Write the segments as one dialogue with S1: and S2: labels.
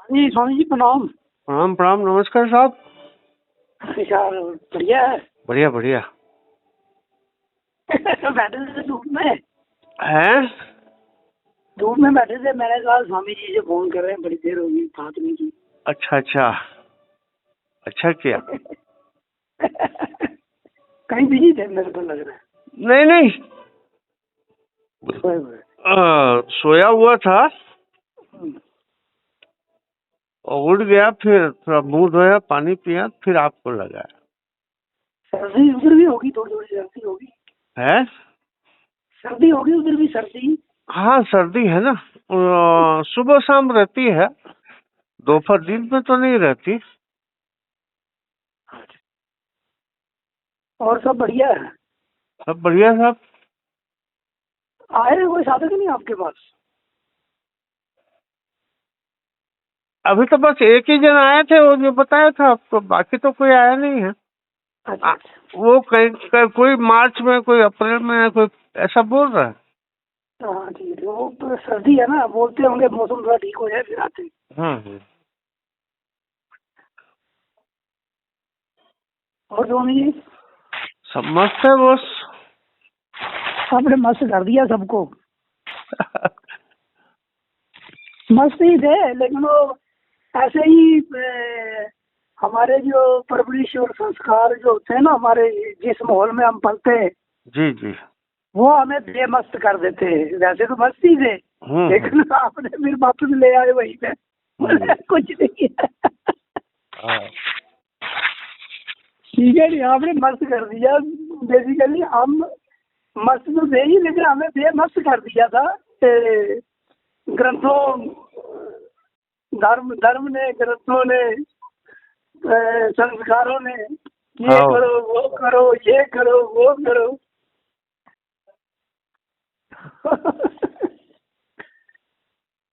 S1: जी स्वामी जी प्रणाम।
S2: प्रणाम प्रणाम, नमस्कार साहब।
S1: यार बढ़िया है।
S2: बढ़िया बढ़िया।
S1: बैठे थे धूप में।
S2: हैं?
S1: धूप में बैठे थे, मैंने कहा स्वामी जी से फोन कर रहे हैं, बड़ी देर होगी बात नहीं की।
S2: अच्छा अच्छा, अच्छा किया।
S1: कहीं बिजी थे मेरे को लग रहा है।
S2: नहीं नहीं,
S1: सोए हुए।
S2: सोया हुआ था और उठ गया, फिर थोड़ा मुंह धोया, पानी पिया, फिर आपको लगाया।
S1: सर्दी उधर भी होगी, थोड़ी थोड़ी सर्दी होगी।
S2: है?
S1: सर्दी होगी उधर भी, सर्दी।
S2: हाँ सर्दी है ना, सुबह शाम रहती है, दोपहर दिन में तो नहीं रहती।
S1: और सब बढ़िया है।
S2: सब बढ़िया साहब।
S1: आए हैं कोई साधक नहीं आपके पास?
S2: अभी तो बस एक ही जन आए थे, वो जो बताया था आपको, बाकी तो कोई आया नहीं है।
S1: अच्छा अच्छा।
S2: वो कोई मार्च में, कोई अप्रैल में, कोई ऐसा बोल रहा है।
S1: हाँ ठीक है, वो तो सर्दी है ना, बोलते होंगे मौसम थोड़ा ठीक हो जाए फिर आते हैं।
S2: हम्म।
S1: और स्वामी जी
S2: सब मस्त है बस।
S1: आपने मस्त कर दिया सबको। मस्त ही थे, लेकिन वो ऐसे ही हमारे जो परवरिश और संस्कार जो होते हैं ना, हमारे जिस माहौल में हम पलते हैं,
S2: जी जी।
S1: वो हमें बेमस्त कर देते हैं। वैसे तो मस्त ही थे, लेकिन आपने फिर वापस ले आए वहीं पे। कुछ नहीं है।
S2: हाँ।
S1: ठीक है, नहीं आपने मस्त कर दिया। बेसिकली हम मस्त तो थे ही, लेकिन हमें बेमस्त कर दिया था। ग्रंथों, धर्म ने, ग्रंथों ने, संस्कारों ने, ये
S2: हाँ।
S1: करो वो करो, ये करो वो करो।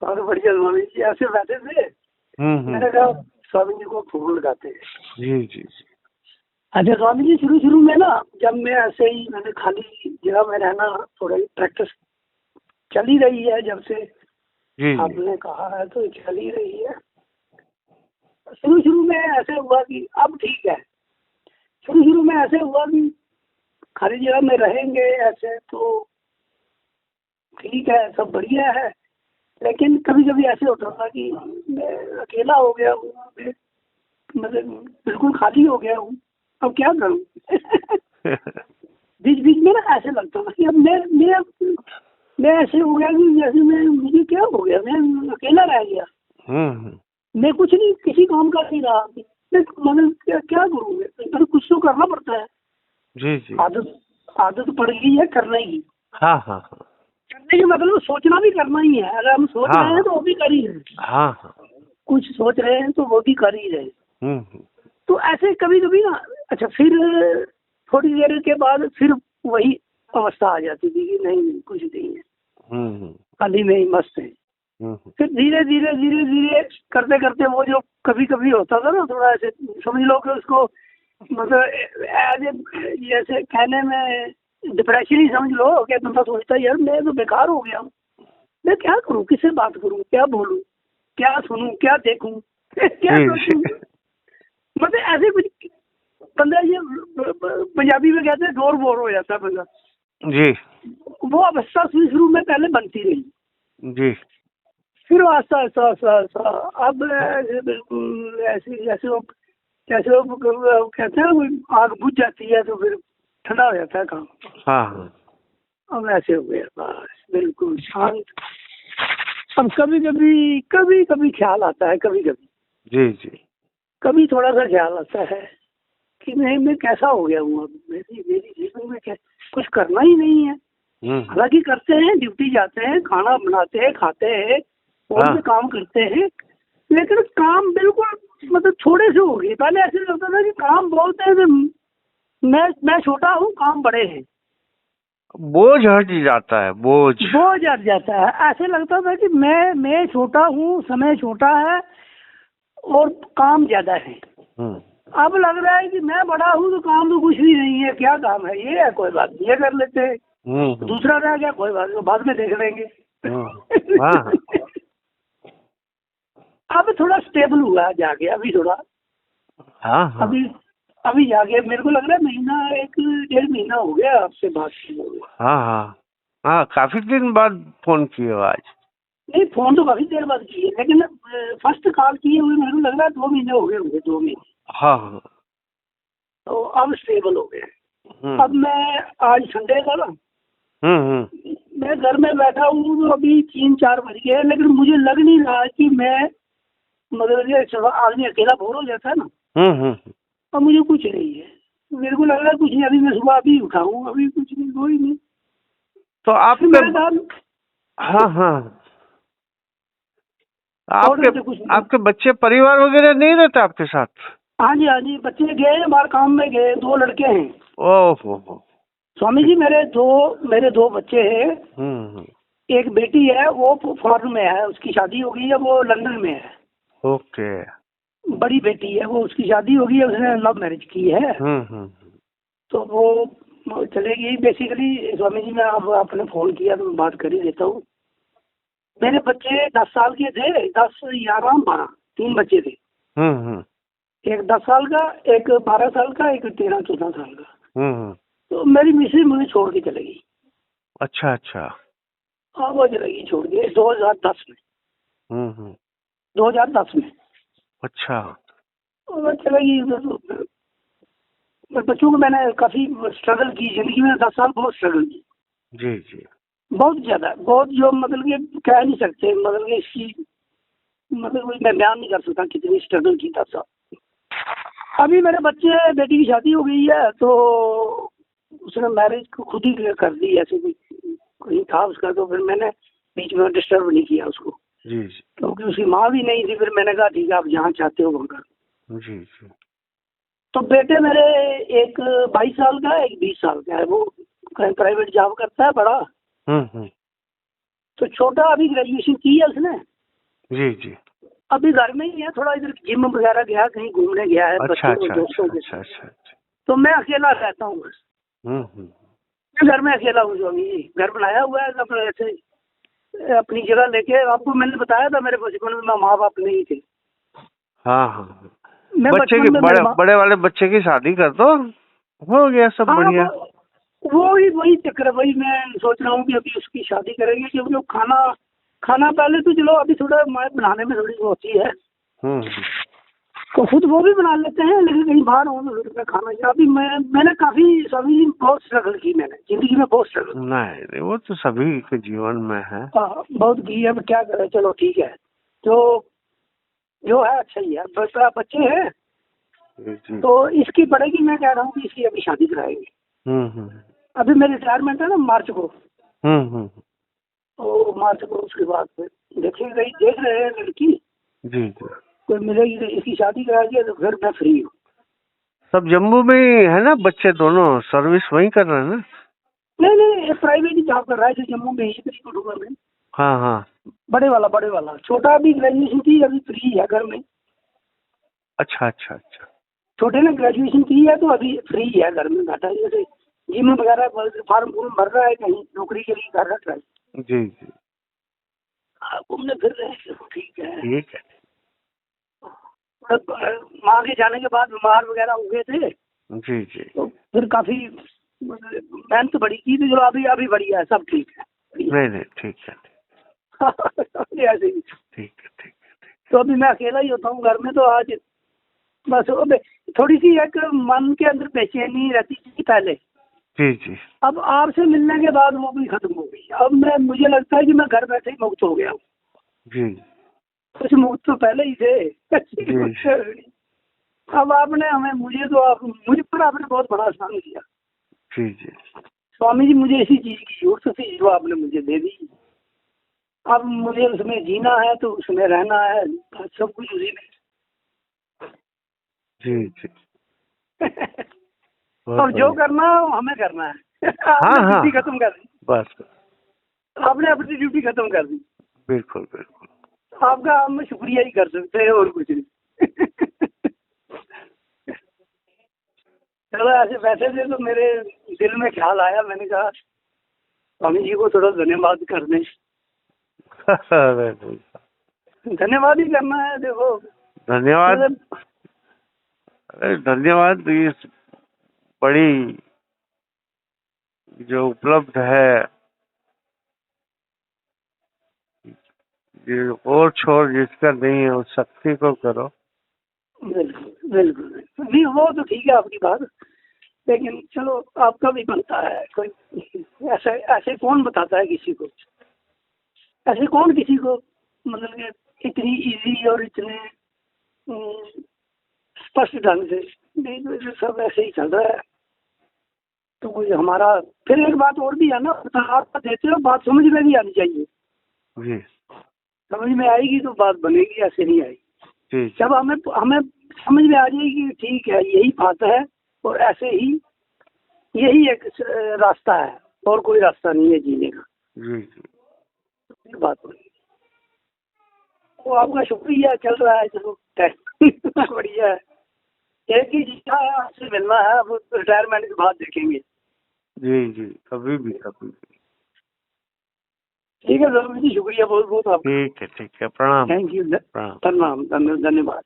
S1: और बढ़िया स्वामी जी ऐसे बैठे थे, मैंने कहा स्वामी जी को फोन लगाते हैं।
S2: जी जी जी।
S1: अच्छा स्वामी जी, शुरू शुरू में ना, जब मैं ऐसे ही, मैंने खाली जगह में रहना, थोड़ा प्रैक्टिस चल ही रही है जब से
S2: जी जी।
S1: आपने कहा है, तो चल ही रही है। शुरू शुरू में ऐसे हुआ कि अब ठीक है। शुरू शुरू में ऐसे हुआ कि खाली जगह में रहेंगे ऐसे तो ठीक है, सब बढ़िया है। लेकिन कभी कभी ऐसे होता था कि मैं अकेला हो गया हूँ, मतलब बिल्कुल खाली हो गया हूँ, अब क्या करूँ। बीच बीच में ना ऐसे लगता था कि अब मैं ऐसे हो गया कि जैसे मुझे क्या हो गया, मैं अकेला रह गया। मैं कुछ नहीं, किसी काम का नहीं रहा। मैं मतलब क्या करूँ, मैं कुछ तो करना पड़ता है।
S2: जी जी।
S1: आदत पड़ गई है करने की।
S2: हाँ हाँ हाँ।
S1: करने के मतलब सोचना भी करना ही है। अगर हम सोच रहे हैं तो वो भी कर ही रहे।
S2: हाँ हाँ।
S1: कुछ सोच रहे हैं तो वो भी कर ही रहे। तो ऐसे कभी कभी ना, अच्छा फिर थोड़ी देर के बाद फिर वही अवस्था आ जाती थी कि नहीं कुछ नहीं है, खाली में ही मस्त है। फिर धीरे धीरे धीरे धीरे करते करते वो जो कभी कभी होता था ना, थोड़ा ऐसे समझ लो कि उसको मतलब जैसे कहने में डिप्रेशन ही समझ लो कि बंदा सोचता है यार मैं तो बेकार हो गया हूँ, मैं क्या करूँ, किससे बात करूँ, क्या बोलूँ, क्या सुनूं, क्या देखूं, क्या सोचूं। मतलब ऐसे कुछ बंदा, ये पंजाबी में कहते हैं डोर बोर हो जाता है बंदा
S2: जी।
S1: वो अवस्था शुरू में पहले बनती रही
S2: जी।
S1: फिर आस्ता आस्ता आस्ता आस्ता अब बिल्कुल ऐसे जैसे वो कहते हैं आग बुझ जाती है तो फिर ठंडा हो जाता है काम।
S2: हाँ।
S1: अब ऐसे हो गया बस बिल्कुल शांत। अब कभी कभी ख्याल आता है, कभी कभी
S2: जी जी।
S1: कभी थोड़ा सा ख्याल आता है कि मैं कैसा हो गया हूँ। अब मेरी जीवन में कुछ करना ही नहीं है। हालांकि करते हैं, ड्यूटी जाते हैं, खाना बनाते हैं, खाते हैं, और भी काम करते हैं, लेकिन काम बिल्कुल मतलब थोड़े से हो गए। पहले ऐसे लगता था कि काम बहुत है, मैं छोटा हूँ, काम बड़े हैं,
S2: बोझ हट जाता है, बोझ
S1: हट जाता है। ऐसे लगता था कि मैं छोटा हूँ, समय छोटा है और काम ज्यादा है। अब लग रहा है कि मैं बड़ा हूँ तो काम तो कुछ भी नहीं है, क्या काम है, ये है कोई बात नहीं, ये कर लेते हैं, दूसरा रह गया कोई बात नहीं, बाद में देख लेंगे। अब थोड़ा स्टेबल हुआ है जाके, अभी थोड़ा।
S2: हाँ हाँ
S1: अभी जाके मेरे को लग रहा है महीना, 1-1.5 महीना हो गया आपसे बात किए हुए।
S2: हाँ हाँ हाँ, काफी दिन बाद फोन किए हो आज।
S1: नहीं, फोन तो काफी देर बाद किए, लेकिन फर्स्ट कॉल किए हुए मेरे को लग रहा है 2 महीने हो गए होंगे, 2 महीने।
S2: हाँ हाँ।
S1: तो अब स्टेबल हो गए। अब मैं आज संडे था ना, मैं घर में बैठा हूँ, तो अभी 3-4 बज गए, लेकिन मुझे लग नहीं रहा कि मैं, मतलब ये आदमी अकेला बोर हो जाता है ना, अब मुझे कुछ नहीं है, मेरे को लग रहा है कुछ नहीं, अभी मैं सुबह अभी उठा हूँ, अभी कुछ नहीं, कोई नहीं।
S2: तो आप
S1: मेरे साथ
S2: हाँ हाँ, आपके बच्चे परिवार वगैरह नहीं रहता आपके साथ?
S1: हाँ जी, हाँ जी, बच्चे गए बाहर काम में गए, 2 लड़के हैं।
S2: ओहो।
S1: स्वामी जी, मेरे दो बच्चे हैं। एक बेटी है, वो फॉरेन में है, उसकी शादी हो गई है, वो लंदन में है।
S2: ओके।
S1: बड़ी बेटी है, वो उसकी शादी हो गई है, उसने लव मैरिज की है। तो वो चलेगी बेसिकली। स्वामी जी, मैं अब आपने फोन किया तो मैं बात कर ही देता हूँ। मेरे बच्चे 10 साल के थे, 10, 11, 12, 3 बच्चे थे। एक 10 साल का, एक 12 साल का, एक 13-14 साल का। तो मेरी मिसेज मुझे छोड़ के चले गई।
S2: अच्छा अच्छा।
S1: हाँ, वो चले गई छोड़ के 2010 में। 2010 में।
S2: अच्छा।
S1: वो चले गई। बच्चों को मैंने काफी स्ट्रगल की जिंदगी में, 10 साल बहुत स्ट्रगल की।
S2: जी जी।
S1: बहुत ज्यादा, बहुत, जो मतलब कि कह नहीं सकते, मतलब कि इसकी, मतलब मैं बयान नहीं कर सकता कितनी स्ट्रगल की 10 साल। अभी मेरे बेटी की शादी हो गई है, तो उसने मैरिज को खुद ही कर दी, ऐसे कोई था उसका, तो फिर मैंने बीच में डिस्टर्ब नहीं किया उसको।
S2: जी जी।
S1: क्योंकि उसकी माँ भी नहीं थी, फिर मैंने कहा ठीक है, आप जहाँ चाहते हो वहाँ कर।
S2: जी जी।
S1: तो बेटे मेरे, एक 22 साल का है, एक 20 साल का है, वो कहीं प्राइवेट जॉब करता है, बड़ा। तो छोटा अभी ग्रेजुएशन की है उसने।
S2: जी जी।
S1: अभी घर में ही है, थोड़ा इधर जिम वगैरह गया, कहीं घूमने गया है
S2: अच्छा
S1: बच्चों
S2: अच्छा
S1: दोस्तों के
S2: अच्छा
S1: साथ।
S2: अच्छा।
S1: तो मैं अकेला रहता हूँ बस। मैं घर में अकेला हूँ स्वामी जी। घर बनाया हुआ है अपने, ऐसे अपनी जगह लेके। आपको मैंने बताया था मेरे बचपन में माँ बाप नहीं थे।
S2: हाँ हाँ।
S1: मैं
S2: बच्चे की, बड़े वाले बच्चे की शादी कर दो, हो गया सब बढ़िया।
S1: वही चक्कर है, वही मैं सोच रहा हूँ कि अभी उसकी शादी करेंगे, क्योंकि खाना पहले तो चलो, अभी थोड़ा माँ बनाने में थोड़ी होती है, तो खुद वो भी बना लेते हैं, लेकिन कहीं बाहर हो तो फिर खाना। अभी मैंने काफी स्वामी जी बहुत स्ट्रगल की, मैंने जिंदगी में बहुत स्ट्रगल।
S2: नहीं, वो तो सभी के जीवन में है।
S1: बहुत की है, क्या करें, चलो ठीक है, जो है अच्छा ही है। बच्चे हैं तो इसकी पड़ेगी, मैं कह रहा हूँ कि इसकी अभी शादी कराएंगे। अभी मेरी रिटायरमेंट है ना मार्च को। तो मार्च को उसके बाद फिर देखेंगे, देख रहे हैं लड़की। जी जी। कोई मिलेगी तो इसकी शादी करा दिया तो फिर मैं फ्री हूँ।
S2: सब जम्मू में ही है ना बच्चे दोनों? सर्विस वहीं कर रहे हैं ना?
S1: नहीं, प्राइवेट ही जॉब कर रहा है जम्मू में ही, कोटुआ में।
S2: हाँ हाँ।
S1: बड़े वाला छोटा अभी ग्रेजुएशन की, अभी फ्री है घर में।
S2: अच्छा अच्छा अच्छा।
S1: छोटे ने ग्रेजुएशन की है, तो अभी फ्री है घर में बैठा है, जैसे जिम वगैरह फॉर्म भर रहा है, कहीं नौकरी के लिए कर रहा है।
S2: जी जी।
S1: घूमने फिर रहे हैं, ठीक है।
S2: ठीक है।
S1: माँ के जाने के बाद बीमार वगैरह हो गए थे। जी जी। तो फिर काफी मेहनत बड़ी की, तो चलो अभी बढ़िया है, सब ठीक है।
S2: नहीं ठीक है।
S1: ऐसे ही ठीक है। तो अभी मैं अकेला ही होता हूँ घर में, तो आज बस थोड़ी सी एक मन के अंदर बेचैनी रहती थी पहले। जी जी। अब आपसे मिलने के बाद वो भी खत्म हो गई। अब मुझे लगता है कि मैं घर बैठे ही मुक्त हो गया हूँ। जी। कुछ मुक्त तो पहले ही थे। अब आपने मुझे पर आपने बहुत बड़ा आसान किया। जी जी। स्वामी जी, मुझे इसी चीज की जरूरत थी जो आपने मुझे दे दी। अब मुझे उसमें जीना है, तो उसमें रहना है, सब कुछ उसी में। जी जी। अब जो करना है हमें करना है। आपने ड्यूटी खत्म कर दी। बस आपने अपनी ड्यूटी खत्म कर दी। बिल्कुल बिल्कुल। आपका हम शुक्रिया ही कर सकते हैं, और कुछ नहीं। चलो, ऐसे बैठे थे तो मेरे दिल में ख्याल आया, मैंने कहा स्वामी जी को थोड़ा धन्यवाद कर दें। धन्यवाद ही करना है। देखो
S2: धन्यवाद, अरे धन्यवाद। इस बड़ी जो उपलब्ध है, ये और छोर जिसका नहीं है उस शक्ति को करो।
S1: बिल्कुल बिल्कुल नहीं, वो तो ठीक है आपकी बात, लेकिन चलो आपका भी बनता है। कोई ऐसे ऐसे कौन बताता है किसी को, ऐसे कौन किसी को मतलब कि इतनी इजी और इतने स्पष्ट ढंग से, नहीं तो ये सब ऐसे ही चल रहा है। तो कोई हमारा, फिर एक बात और भी है ना, आप देते हो बात समझ में भी आनी चाहिए।
S2: जी
S1: समझ में आएगी तो बात बनेगी, ऐसे नहीं आएगी।
S2: जी
S1: जब हमें हमें समझ में आ जाएगी ठीक है यही बात है, और ऐसे ही यही एक रास्ता है, और कोई रास्ता नहीं है जीने का।
S2: जी जी,
S1: बात बनेगी। तो आपका शुक्रिया, चल रहा है, चलो बढ़िया है। एक ही इच्छा है आपसे मिलना है, अब रिटायरमेंट के बाद देखेंगे।
S2: जी जी, कभी भी कभी भी।
S1: ठीक है जरूर जी, शुक्रिया बहुत बहुत आपका।
S2: ठीक है, प्रणाम।
S1: थैंक यू,
S2: प्रणाम।
S1: प्रणाम, धन्यवाद।